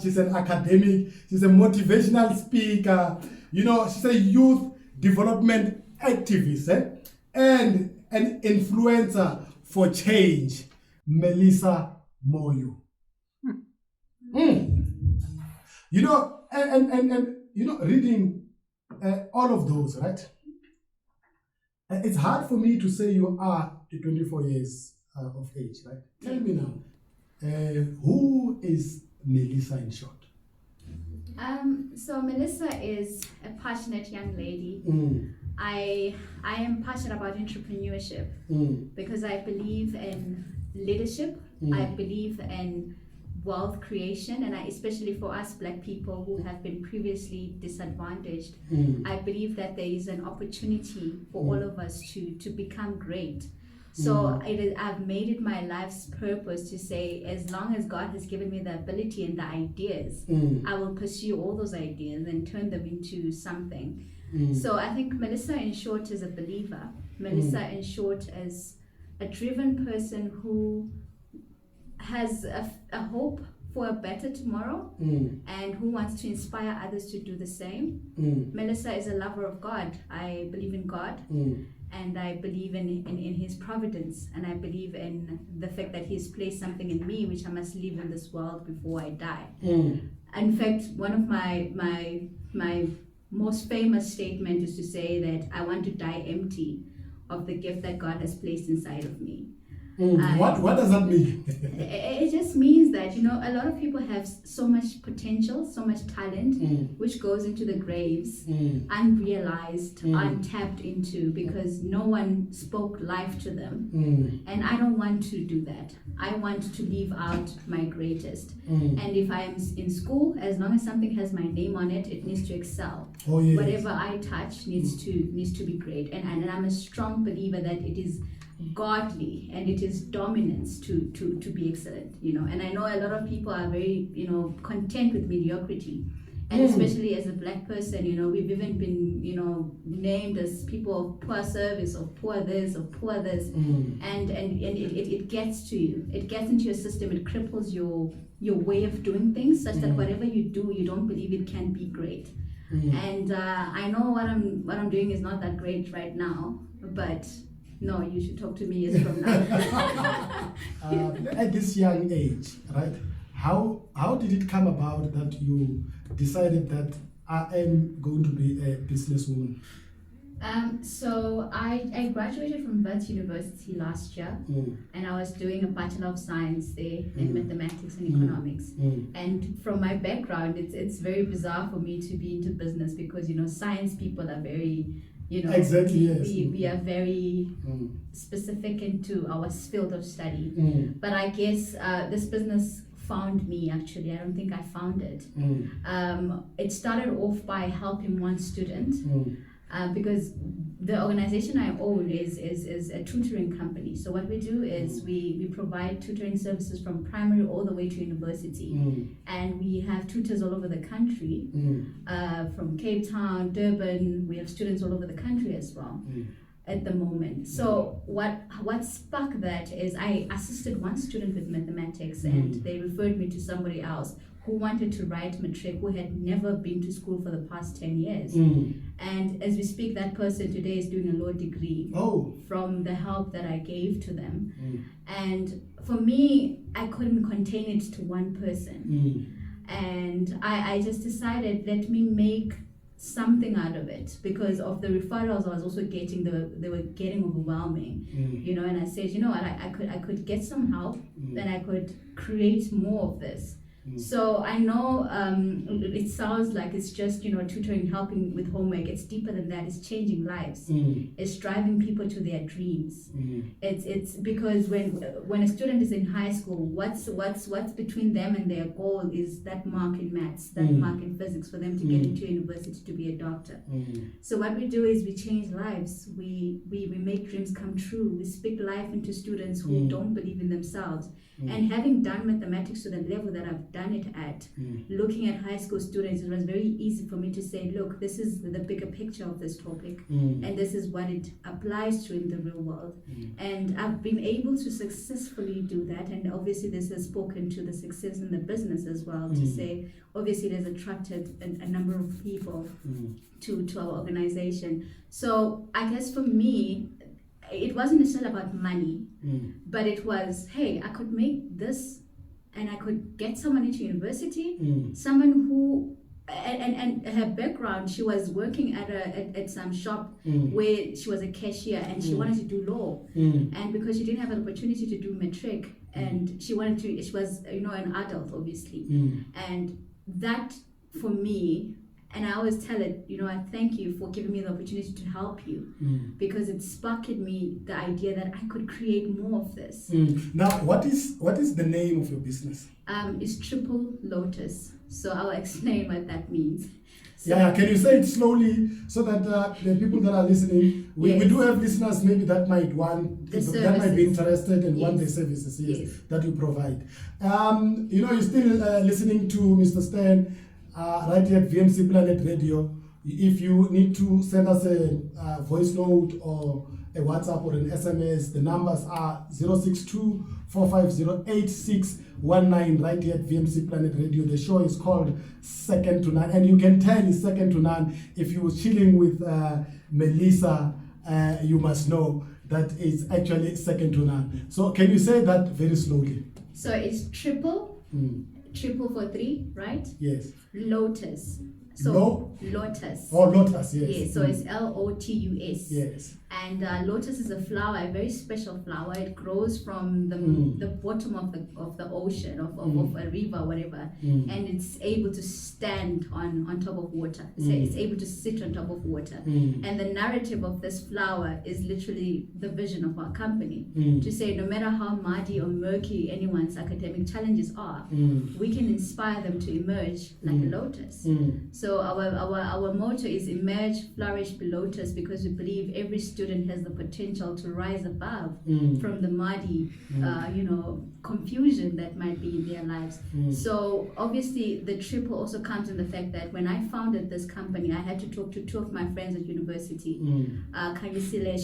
She's an academic. She's a motivational speaker. She's a youth development activist, and an influencer for change. Melissa Moyo. Mm. Reading all of those, right? It's hard for me to say you are 24 years of age, right? Tell me now, who is Melissa in short? So Melissa is a passionate young lady. I am passionate about entrepreneurship because I believe in leadership. I believe in wealth creation, and especially for us Black people who have been previously disadvantaged, I believe that there is an opportunity for all of us to become great. So I've made it my life's purpose to say, as long as God has given me the ability and the ideas, I will pursue all those ideas and turn them into something. So I think Melissa in short is a believer. Melissa in short is a driven person who has a hope for a better tomorrow and who wants to inspire others to do the same. Melissa is a lover of God. I believe in God. And I believe in his providence, and I believe in the fact that he's placed something in me which I must live in this world before I die. In fact, one of my most famous statement is to say that I want to die empty of the gift that God has placed inside of me. What does that mean? It just means that, a lot of people have so much potential, so much talent, which goes into the graves, unrealized, untapped into, because no one spoke life to them. And I don't want to do that. I want to leave out my greatest. And if I'm in school, as long as something has my name on it, it needs to excel. Oh, yes. Whatever I touch needs to be great. And I'm a strong believer that it is godly and it is dominance to be excellent, and I know a lot of people are very content with mediocrity, and especially as a Black person, we've even been named as people of poor service, of poor this, of poor this, and it gets to you, it gets into your system, it cripples your way of doing things, such that whatever you do, you don't believe it can be great. And I know what I'm doing is not that great right now, but no, you should talk to me years from now. At this young age, right? How did it come about that you decided that I am going to be a businesswoman? So I graduated from Wits University last year, and I was doing a Bachelor of Science there in mathematics and economics. And from my background, it's very bizarre for me to be into business because science people are very exactly, yes. We are very specific into our field of study. But I guess this business found me, actually. I don't think I found it. It started off by helping one student because the organization I own is a tutoring company. So what we do is we provide tutoring services from primary all the way to university. And we have tutors all over the country, from Cape Town, Durban. We have students all over the country as well at the moment. So what sparked that is I assisted one student with mathematics, and they referred me to somebody else who wanted to write matric, who had never been to school for the past 10 years. And as we speak, that person today is doing a law degree from the help that I gave to them. And for me, I couldn't contain it to one person. And I just decided, let me make something out of it, because of the referrals I was also getting, they were getting overwhelming. And I said, what, I could get some help, then I could create more of this. So I know it sounds like it's just tutoring, helping with homework. It's deeper than that. It's changing lives. It's driving people to their dreams. It's because when a student is in high school, what's between them and their goal is that mark in maths, that mark in physics, for them to get into university to be a doctor. So what we do is we change lives. We make dreams come true. We speak life into students who don't believe in themselves. And having done mathematics to the level that I've done it at, looking at high school students, it was very easy for me to say, look, this is the bigger picture of this topic, and this is what it applies to in the real world. And I've been able to successfully do that, and obviously this has spoken to the success in the business as well, to say, obviously it has attracted a number of people to our organization. So I guess for me, it wasn't necessarily about money, but it was, hey, I could make this and I could get someone into university, someone who, and her background, she was working at some shop where she was a cashier, and she wanted to do law, and because she didn't have an opportunity to do matric, and she was an adult obviously, and that for me. And I always tell it, I thank you for giving me the opportunity to help you, because it sparked in me the idea that I could create more of this. Now, what is the name of your business? It's Triple Lotus. So I'll explain what that means. So, can you say it slowly so that the people that are listening, we do have listeners maybe that might be interested and want the services that you provide. You're still listening to Mr. Stan. Right here at VMC Planet Radio. If you need to send us a voice note or a WhatsApp or an SMS, the numbers are 062-450-8619 right here at VMC Planet Radio. The show is called Second to None, and you can tell it's second to none. If you were chilling with Melissa, you must know that it's actually second to none. So can you say that very slowly? So it's triple for 3, right? Yes. Lotus. So lotus. Oh, lotus, yes. Yes, so it's LOTUS. Yes. And lotus is a flower, a very special flower. It grows from the bottom of the ocean, of a river, whatever, and it's able to stand on top of water. So it's able to sit on top of water. And the narrative of this flower is literally the vision of our company, to say no matter how muddy or murky anyone's academic challenges are, we can inspire them to emerge like a lotus. So our motto is emerge, flourish, be lotus, because we believe every student has the potential to rise above from the muddy, confusion that might be in their lives. So obviously the triple also comes in the fact that when I founded this company, I had to talk to 2 of my friends at university. Kanyisile,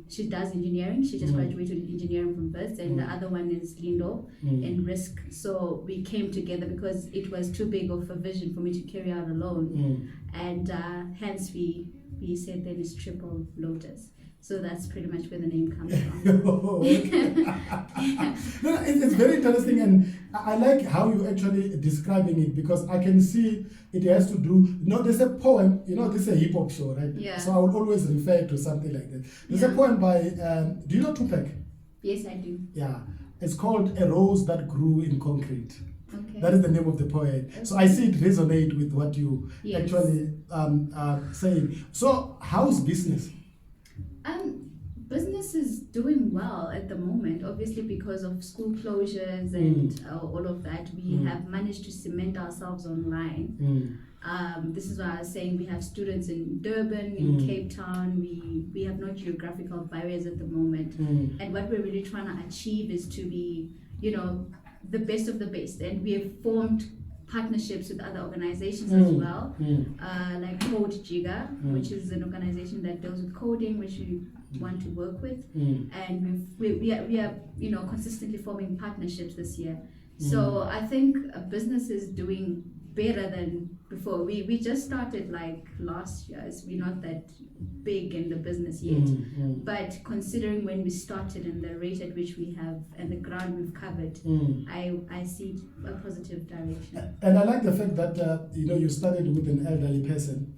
she does engineering. She just graduated in engineering from Wits, and the other one is Lindo in risk. So we came together because it was too big of a vision for me to carry out alone, and hence we said then it's Triple Lotus. So that's pretty much where the name comes from. No, it's very interesting, and I like how you're actually describing it, because I can see it has to do, there's a poem, this is a hip hop show, right? Yeah. So I would always refer to something like that. There's a poem by, do you know Tupac? Yes, I do. Yeah. It's called A Rose That Grew in Concrete. Okay. That is the name of the poet. Okay. So I see it resonate with what you actually saying. So how's business? Business is doing well at the moment, obviously because of school closures and all of that. We have managed to cement ourselves online. This is why I was saying we have students in Durban, in Cape Town. We have no geographical barriers at the moment. And what we're really trying to achieve is to be, the best of the best. And we have formed partnerships with other organizations as well, like Code Jigger, which is an organization that deals with coding, which we want to work with, and we are consistently forming partnerships this year. So I think a business is doing better than before. We just started like last year, so we're not that big in the business yet, but considering when we started and the rate at which we have and the ground we've covered, I see a positive direction. And I like the fact that you started with an elderly person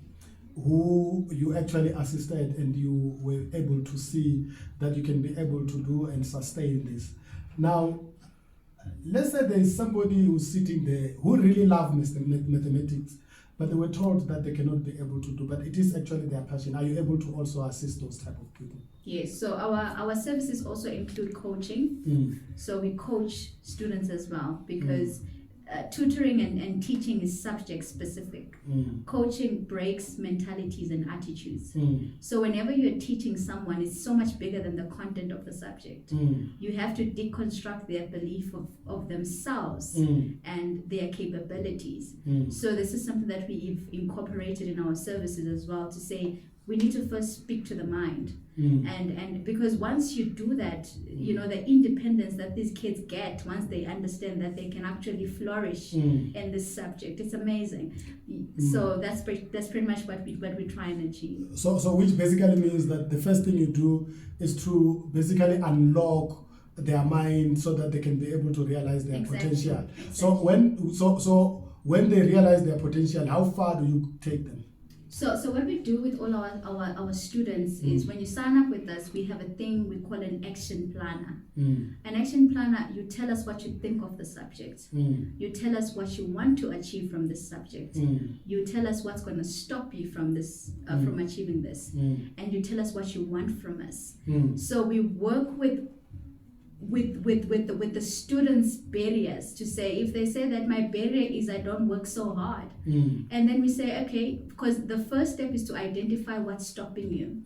who you actually assisted, and you were able to see that you can be able to do and sustain this. Now, let's say there is somebody who's sitting there who really loves mathematics, but they were told that they cannot be able to do, but it is actually their passion. Are you able to also assist those type of people? Yes, so our services also include coaching. So we coach students as well, because tutoring and teaching is subject specific. Coaching breaks mentalities and attitudes. So whenever you're teaching someone, it's so much bigger than the content of the subject. You have to deconstruct their belief of themselves and their capabilities. So this is something that we've incorporated in our services as well, to say we need to first speak to the mind. And because once you do that, you know, the independence that these kids get once they understand that they can actually flourish in this subject, it's amazing. So that's pretty much what we try and achieve. So which basically means that the first thing you do is to basically unlock their mind so that they can be able to realize their potential. So when they realize their potential, how far do you take them? So what we do with all our students is, when you sign up with us, we have a thing we call an action planner. An action planner, you tell us what you think of the subject. You tell us what you want to achieve from this subject. You tell us what's going to stop you from this, from achieving this. And you tell us what you want from us. So we work with the students' barriers, to say, if they say that my barrier is I don't work so hard, and then we say, okay, because the first step is to identify what's stopping you.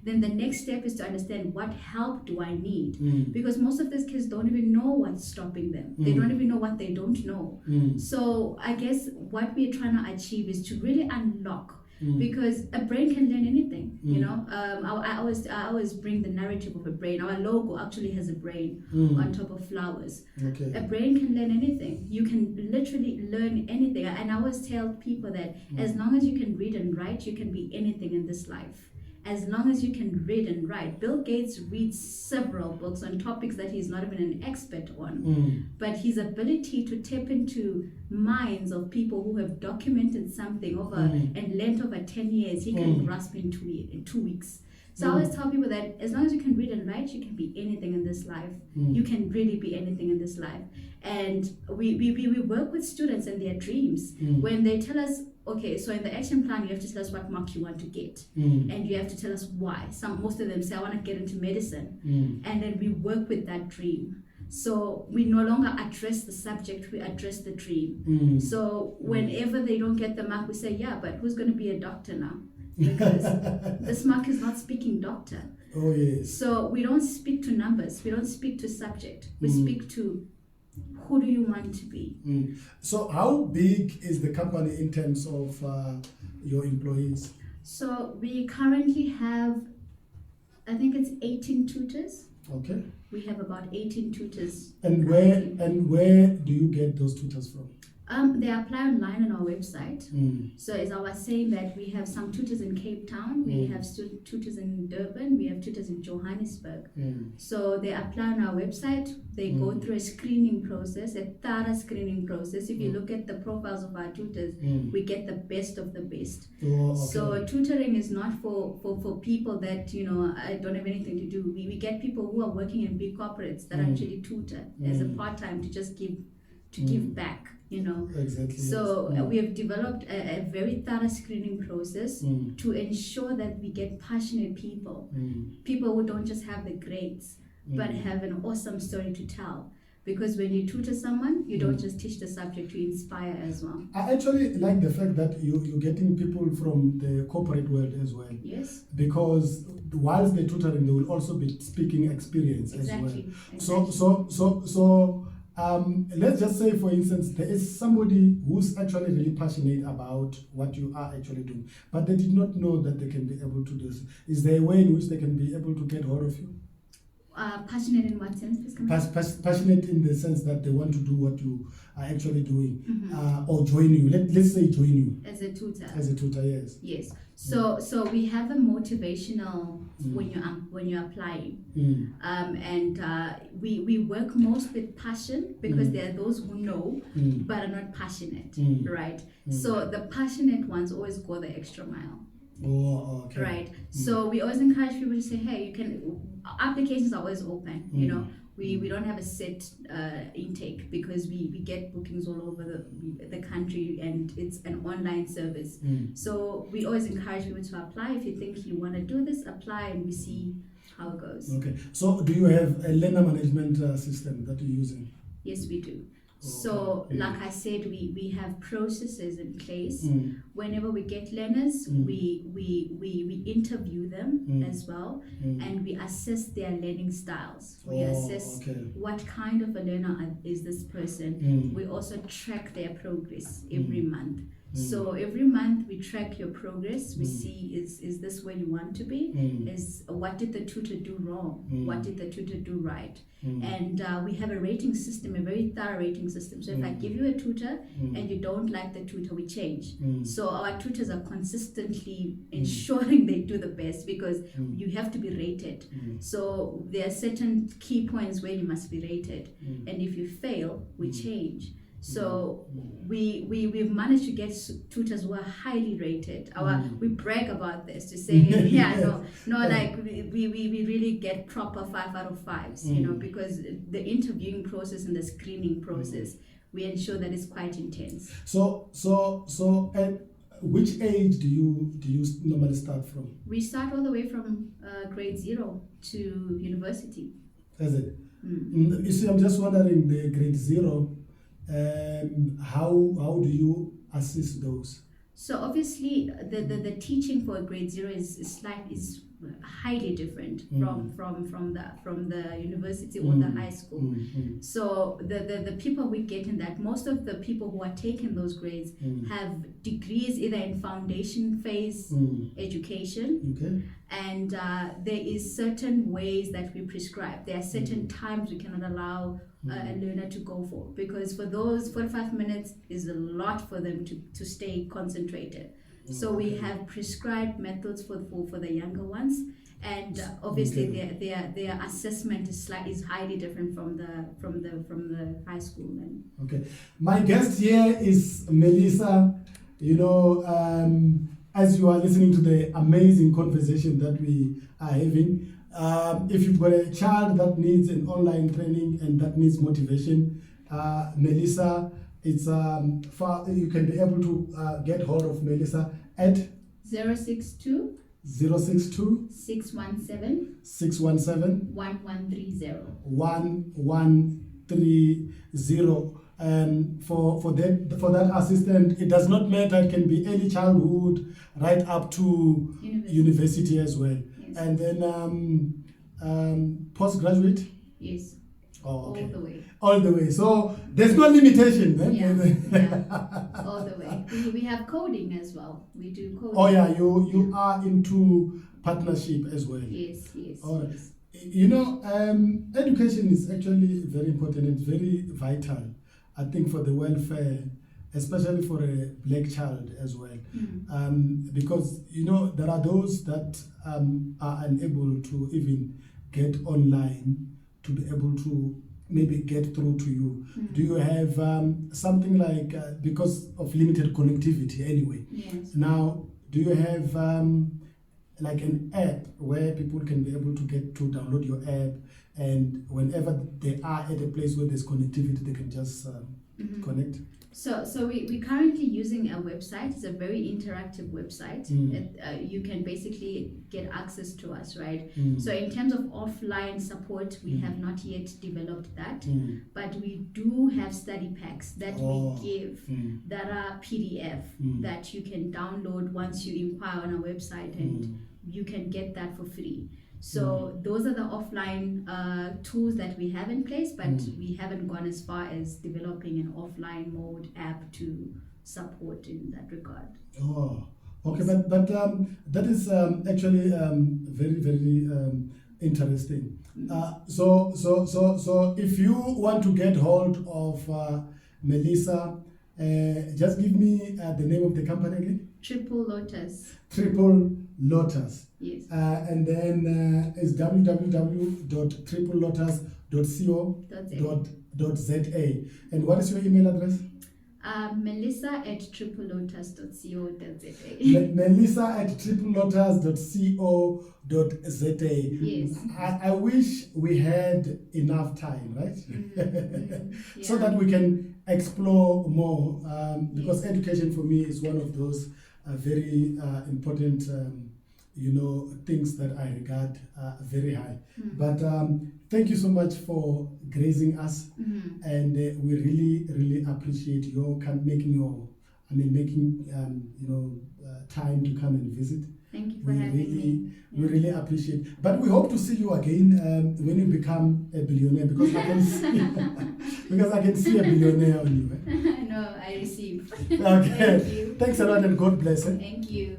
Then the next step is to understand what help do I need, because most of these kids don't even know what's stopping them. They don't even know what they don't know. So I guess what we're trying to achieve is to really unlock, because a brain can learn anything, you know. I always bring the narrative of a brain. Our logo actually has a brain on top of flowers. A brain can learn anything. You can literally learn anything. And I always tell people that as long as you can read and write, you can be anything in this life. As long as you can read and write. Bill Gates reads several books on topics that he's not even an expert on. But his ability to tap into minds of people who have documented something over and length over 10 years, he can grasp in 2 weeks. So I always tell people that as long as you can read and write, you can be anything in this life. You can really be anything in this life. And we work with students and their dreams. When they tell us, okay, so in the action plan, you have to tell us what mark you want to get. And you have to tell us why. Most of them say, I want to get into medicine. And then we work with that dream. So we no longer address the subject, we address the dream. So whenever they don't get the mark, we say, yeah, but who's going to be a doctor now? Because this mark is not speaking doctor. Oh, yes. So we don't speak to numbers, we don't speak to subject, we speak to who do you want to be. So how big is the company in terms of your employees? So we currently have, I think it's 18 tutors. Okay. We have about 18 tutors. And where do you get those tutors from? They apply online on our website. So as I was saying, that we have some tutors in Cape Town, we have tutors in Durban, we have tutors in Johannesburg. So they apply on our website, they go through a screening process, a thorough screening process. If you look at the profiles of our tutors, we get the best of the best. Oh, okay. So tutoring is not for people that, you know, I don't have anything to do. We get people who are working in big corporates that actually tutor as a part-time to just give back. You know, exactly. So we have developed a very thorough screening process to ensure that we get passionate people, people who don't just have the grades, but have an awesome story to tell. Because when you tutor someone, you don't just teach the subject, you inspire as well. I actually like the fact that you're getting people from the corporate world as well. Yes. Because whilst they're tutoring, they will also be speaking experience as well. Exactly. So let's just say, for instance, there is somebody who's actually really passionate about what you are actually doing, but they did not know that they can be able to do this. Is there a way in which they can be able to get hold of you? Passionate in what sense? Passionate in the sense that they want to do what you are actually doing, or join you. Let's say join you as a tutor. As a tutor, yes. Yes. So we have a motivational when you're applying, and we work most with passion, because there are those who know but are not passionate, right? So the passionate ones always go the extra mile. Oh, okay. Right. So we always encourage people to say, hey, you can. Applications are always open. You know, we don't have a set intake, because we get bookings all over the country, and it's an online service. So we always encourage people to apply. If you think you want to do this, apply, and we see how it goes. Okay. So do you have a learner management system that you're using? Yes, we do. So, like I said, we have processes in place. Whenever we get learners, we interview them as well, and we assess their learning styles. We assess what kind of a learner is this person. We also track their progress every month. So every month we track your progress. We see is this where you want to be? Is what did the tutor do wrong? What did the tutor do right? And we have a rating system, a very thorough rating system. So if I give you a tutor and you don't like the tutor, we change. So our tutors are consistently ensuring they do the best, because you have to be rated. So there are certain key points where you must be rated, and if you fail, we change. So we've managed to get tutors who are highly rated. We brag about this to say, like we really get proper 5 out of 5s, you know, because the interviewing process and the screening process, we ensure that it's quite intense. So at which age do you normally start from? We start all the way from grade 0 to university. Is it? You see, I'm just wondering, the grade 0. How do you assist those? So obviously the teaching for grade 0 is highly different from the university or the high school. So the people we get in that, most of the people who are taking those grades have degrees either in foundation phase education, and there is certain ways that we prescribe. There are certain times we cannot allow a learner to go for, because for those 45 minutes is a lot for them to stay concentrated. So we have prescribed methods for the younger ones, and obviously their assessment is highly different from the high school. Okay, my guest here is Melissa. You know, as you are listening to the amazing conversation that we are having, if you've got a child that needs an online training and that needs motivation, Melissa, it's you can be able to get hold of Melissa at 062 617 1130 for that assistant. It does not matter, it can be early childhood right up to university as well. Yes. And then postgraduate? Yes. Oh, okay. All the way. So there's no limitation then? Yeah. All the way. We have coding as well. We do coding. Oh yeah, you are into partnership as well. Yes. All right. Yes. You know, education is actually very important. It's very vital, I think, for the welfare, especially for a black child as well. Because, you know, there are those that are unable to even get online to be able to maybe get through to you. Do you have something like, because of limited connectivity anyway, yes. Now, do you have like an app where people can be able to get to download your app, and whenever they are at a place where there's connectivity, they can just connect? So we're currently using a website. It's a very interactive website. You can basically get access to us, right? So in terms of offline support, we have not yet developed that, but we do have study packs that we give that are PDF that you can download once you inquire on our website, and you can get that for free. So those are the offline tools that we have in place, but we haven't gone as far as developing an offline mode app to support in that regard. Oh, okay, but that is actually very, very interesting. So if you want to get hold of Melissa, just give me the name of the company again. Triple Lotus. Triple Lotus. Yes. And then it's www.triplelotus.co.za. And what is your email address? Melissa@triplelotus.co.za. Melissa@triplelotus.co.za. Yes. I wish we had enough time, right? Yeah. So that we can explore more, because education for me is one of those very important things that I regard very high. But thank you so much for gracing us, and we really appreciate your making time to come and visit. Thank you for having me. We really appreciate. But we hope to see you again when you become a billionaire, because I can see a billionaire on you. Eh? No, I receive. Okay. Thank you. Thanks a lot, and God bless. Eh? Thank you.